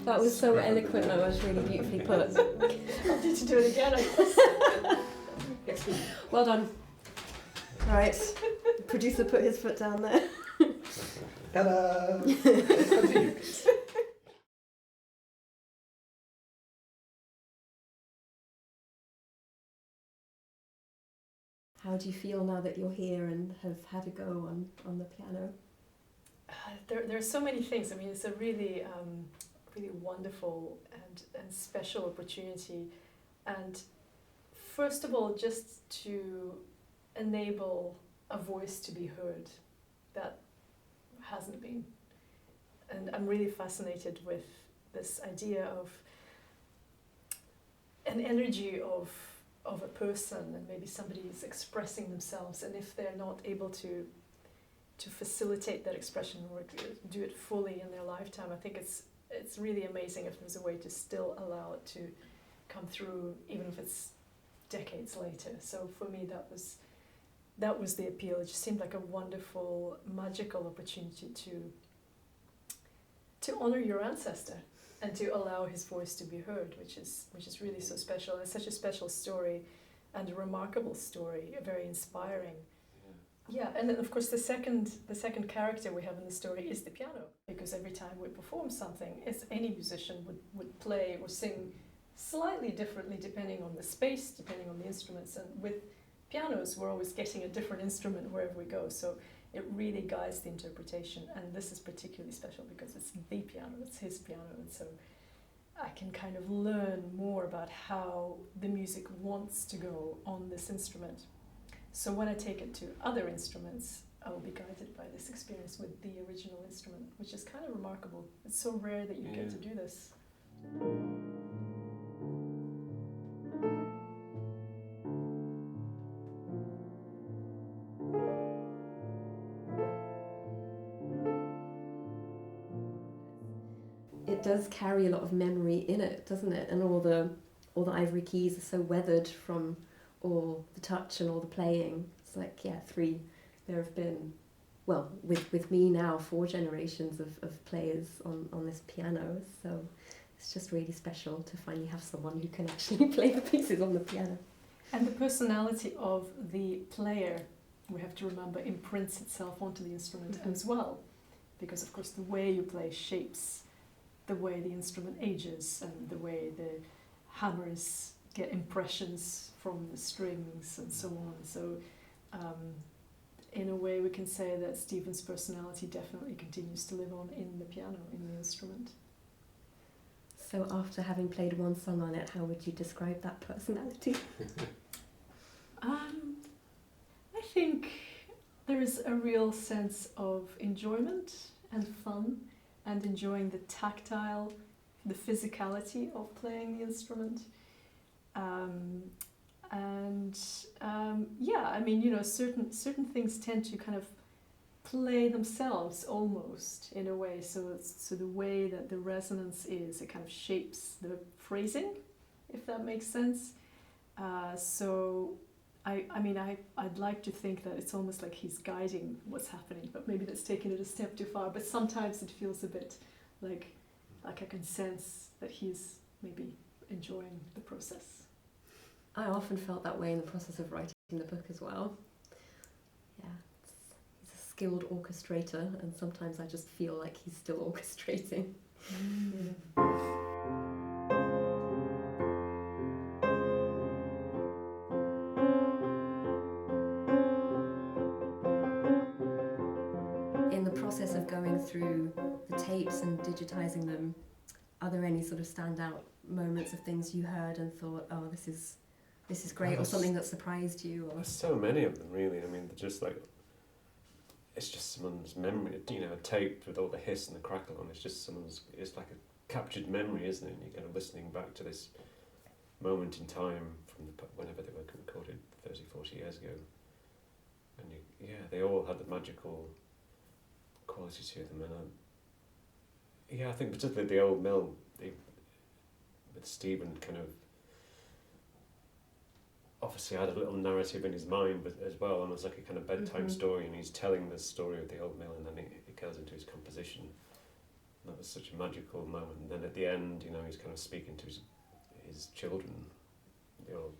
That was so eloquent, that was really beautifully put. I'll need to do it again, I guess. Well done. All right, the producer put his foot down there. Ta-da! Continue. How do you feel now that you're here and have had a go on the piano? There are so many things. I mean, it's a really, really wonderful and special opportunity. And first of all, just to enable a voice to be heard that hasn't been. And I'm really fascinated with this idea of an energy of a person, and maybe somebody is expressing themselves, and if they're not able to facilitate that expression or do it fully in their lifetime, I think it's really amazing if there's a way to still allow it to come through, even if it's decades later. So for me, that was the appeal. It just seemed like a wonderful, magical opportunity to honor your ancestor and to allow his voice to be heard, which is really so special. And it's such a special story and a remarkable story, very inspiring. Yeah, and then of course the second character we have in the story is the piano, because every time we perform something, as any musician would play or sing slightly differently depending on the space, depending on the instruments, and with pianos we're always getting a different instrument wherever we go, so it really guides the interpretation. And this is particularly special because it's the piano, it's his piano, and so I can kind of learn more about how the music wants to go on this instrument. So when I take it to other instruments, I will be guided by this experience with the original instrument, which is kind of remarkable. It's so rare that you get to do this. It does carry a lot of memory in it, doesn't it? And all the ivory keys are so weathered from all the touch and all the playing. It's like, there have been, well, with me now, 4 generations of players on this piano, so it's just really special to finally have someone who can actually play the pieces on the piano. And the personality of the player, we have to remember, imprints itself onto the instrument as well, because of course the way you play shapes the way the instrument ages and the way the hammers get impressions from the strings and so on. So in a way we can say that Stephen's personality definitely continues to live on in the piano, in the instrument. So after having played one song on it, how would you describe that personality? I think there is a real sense of enjoyment and fun and enjoying the tactile, the physicality of playing the instrument. Certain things tend to kind of play themselves almost in a way. So the way that the resonance is, it kind of shapes the phrasing, if that makes sense. I'd like to think that it's almost like he's guiding what's happening, but maybe that's taking it a step too far. But sometimes it feels a bit like I can sense that he's maybe enjoying the process. I often felt that way in the process of writing the book as well. Yeah, he's a skilled orchestrator, and sometimes I just feel like he's still orchestrating. In the process of going through the tapes and digitizing them, are there any sort of standout moments of things you heard and thought, oh, this is great, or something that surprised you? Or? There's so many of them, really. I mean, they're just like, it's just someone's memory, a tape with all the hiss and the crackle on. It's like a captured memory, isn't it? And you're kind of listening back to this moment in time from whenever they were recorded 30, 40 years ago. And they all had the magical quality to them. And I think particularly the old mill, with Stephen kind of obviously had a little narrative in his mind, but as well, almost like a kind of bedtime story, and he's telling the story of the old mill, and then it goes into his composition. that was such a magical moment. And then at the end, you know, he's kind of speaking to his children, the old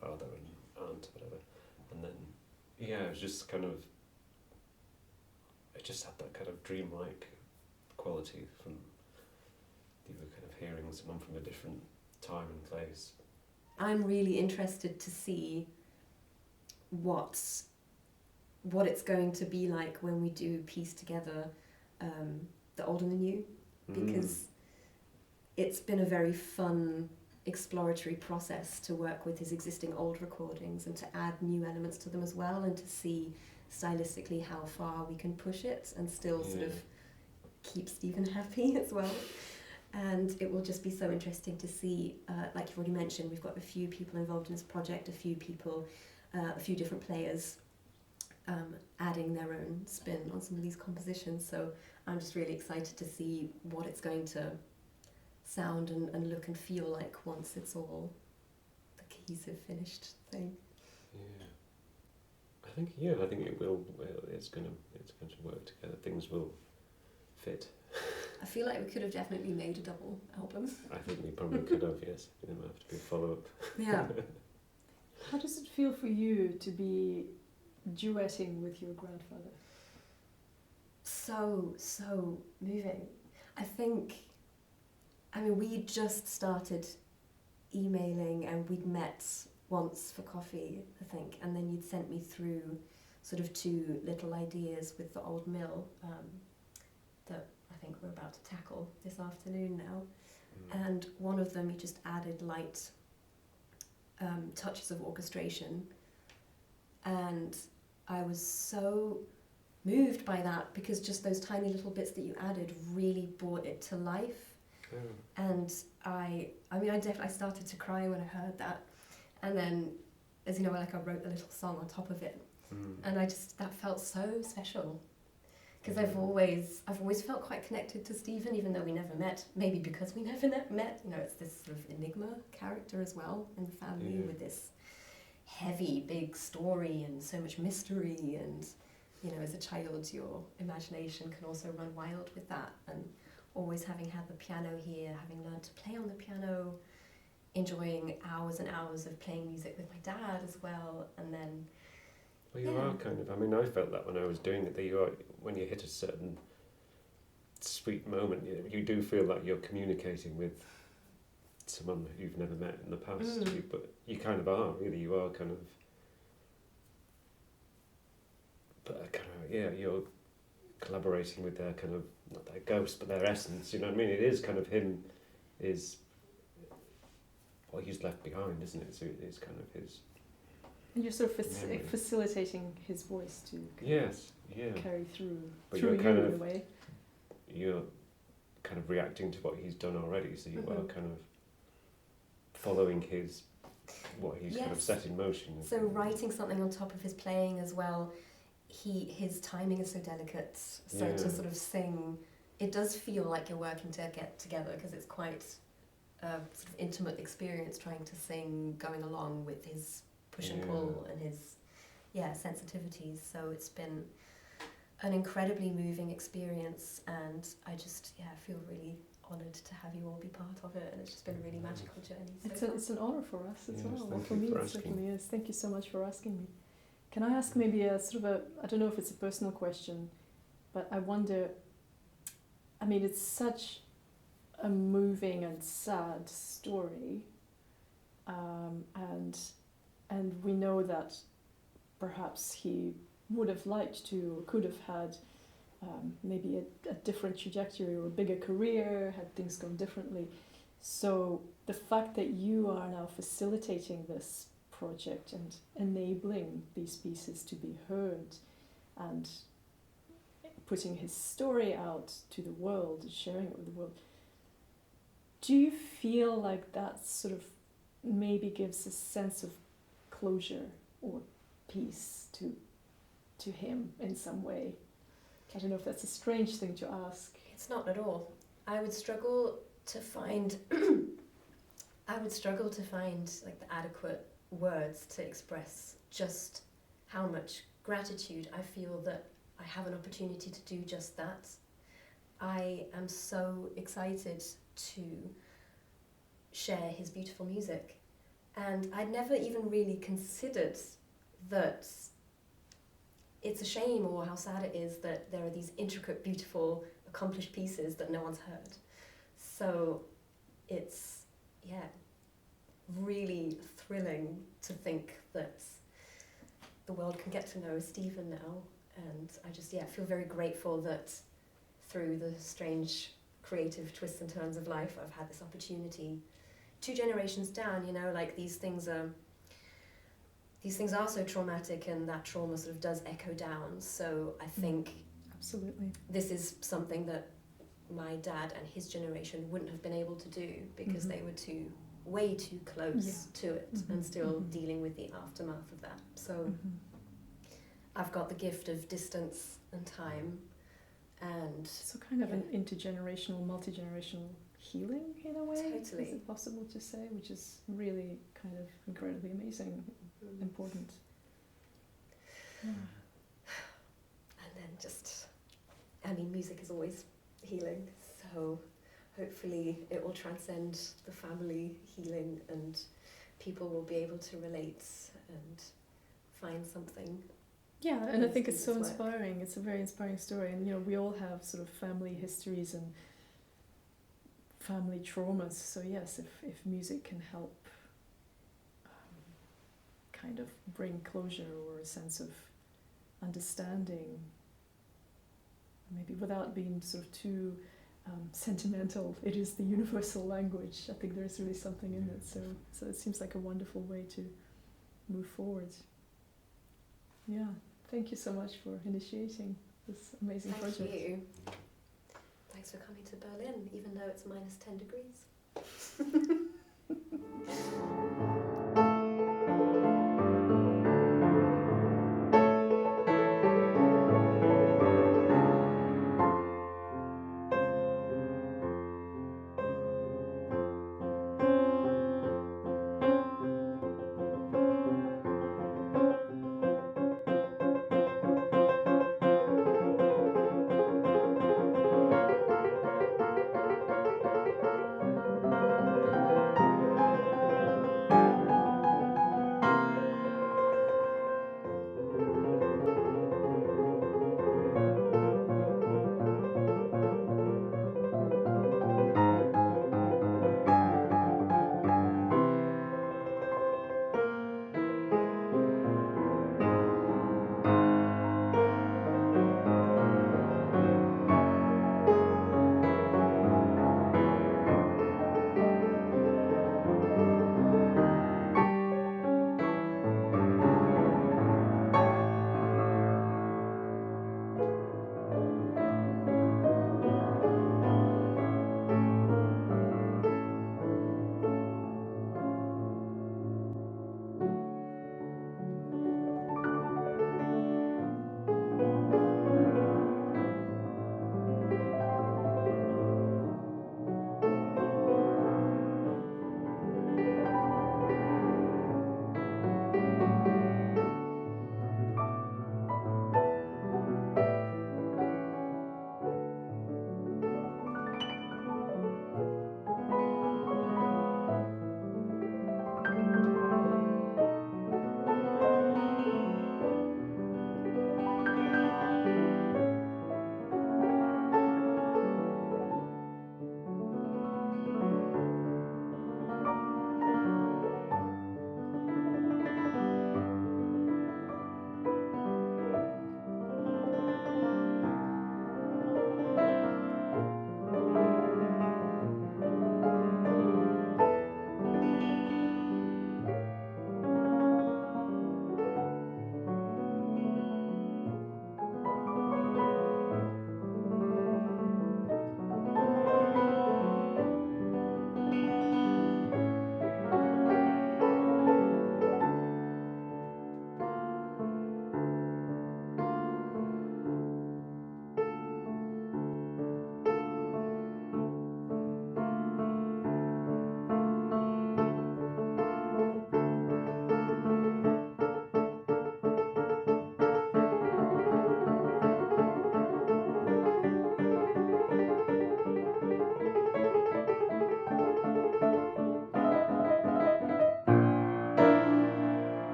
father and aunt, whatever. And then, yeah, it was just kind of, it just had that kind of dreamlike quality from, you were kind of hearing someone from a different time and place. I'm really interested to see what it's going to be like when we do piece together the old and the new, because it's been a very fun exploratory process to work with his existing old recordings and to add new elements to them as well, and to see stylistically how far we can push it and still sort of keep Stephen happy as well. And it will just be so interesting to see, like you've already mentioned, we've got a few people involved in this project, a few different players adding their own spin on some of these compositions. So I'm just really excited to see what it's going to sound and look and feel like once it's all the cohesive finished thing. Yeah, I think it will. It's going to work together. Things will fit. I feel like we could have definitely made a double album. I think we probably could have. Yes, there might have to be a follow-up. Yeah. How does it feel for you to be duetting with your grandfather? So moving. I mean, we just started emailing and we'd met once for coffee, I think, and then you'd sent me through sort of 2 little ideas with the old mill that I think we're about to tackle this afternoon now. And one of them you just added light touches of orchestration, and I was so moved by that because just those tiny little bits that you added really brought it to life. And I started to cry when I heard that, and then, as you know, like I wrote a little song on top of it, and that felt so special, because I've always felt quite connected to Stephen, even though we never met. Maybe because we never met, you know, it's this sort of enigma character as well in the family, with this heavy, big story and so much mystery, and you know, as a child, your imagination can also run wild with that, and always having had the piano here, having learned to play on the piano, enjoying hours and hours of playing music with my dad as well, and then... Well, you are kind of, I mean, I felt that when I was doing it, that you are, when you hit a certain sweet moment, you do feel like you're communicating with someone you've never met in the past, but you kind of are, really, you are kind of... But kind of, yeah, you're collaborating with their kind of, not their ghost, but their essence, you know what I mean? It is kind of him, is what he's left behind, isn't it? So it's kind of his... And you're sort of facilitating his voice to carry through, but through you're kind you of, in a way. You're kind of reacting to what he's done already, so you are kind of following what he's kind of set in motion. So writing something on top of his playing as well, his timing is so delicate, so to sort of sing, it does feel like you're working to get together, because it's quite a sort of intimate experience trying to sing, going along with his push and pull and his sensitivities. So it's been an incredibly moving experience, and I just feel really honoured to have you all be part of it, and it's just been a really magical journey. So It's an honour for us as well. Thank For you me, for it asking. certainly is. Thank you so much for asking me. Can I ask maybe a sort of I don't know if it's a personal question, but I wonder, I mean, it's such a moving and sad story, and we know that perhaps he would have liked to, or could have had maybe a different trajectory or a bigger career, had things gone differently. So the fact that you are now facilitating this project and enabling these pieces to be heard and putting his story out to the world, sharing it with the world, do you feel like that sort of maybe gives a sense of closure or peace to him in some way? I don't know if that's a strange thing to ask. It's not at all. I would struggle to find like the adequate words to express just how much gratitude I feel that I have an opportunity to do just that. I am so excited to share his beautiful music. And I'd never even really considered that it's a shame or how sad it is that there are these intricate, beautiful, accomplished pieces that no one's heard. So it's, yeah, really thrilling to think that the world can get to know Stephen now. And I just, feel very grateful that through the strange creative twists and turns of life, I've had this opportunity 2 generations down, like these things are so traumatic, and that trauma sort of does echo down. So I think absolutely this is something that my dad and his generation wouldn't have been able to do because they were way too close to it and still dealing with the aftermath of that. So I've got the gift of distance and time, and so kind of an intergenerational, multi-generational healing in a way. Totally. Is it possible to say? Which is really kind of incredibly amazing, important. Yeah. And then music is always healing, so hopefully it will transcend the family healing and people will be able to relate and find something. Yeah, and I think in it's so this work. inspiring. It's a very inspiring story, and we all have sort of family histories and family traumas. So yes, if music can help kind of bring closure or a sense of understanding, maybe without being sort of too sentimental, it is the universal language. I think there's really something in it. So it seems like a wonderful way to move forward. Yeah, thank you so much for initiating this amazing project. Thank you. Thanks for coming to Berlin, even though it's -10 degrees.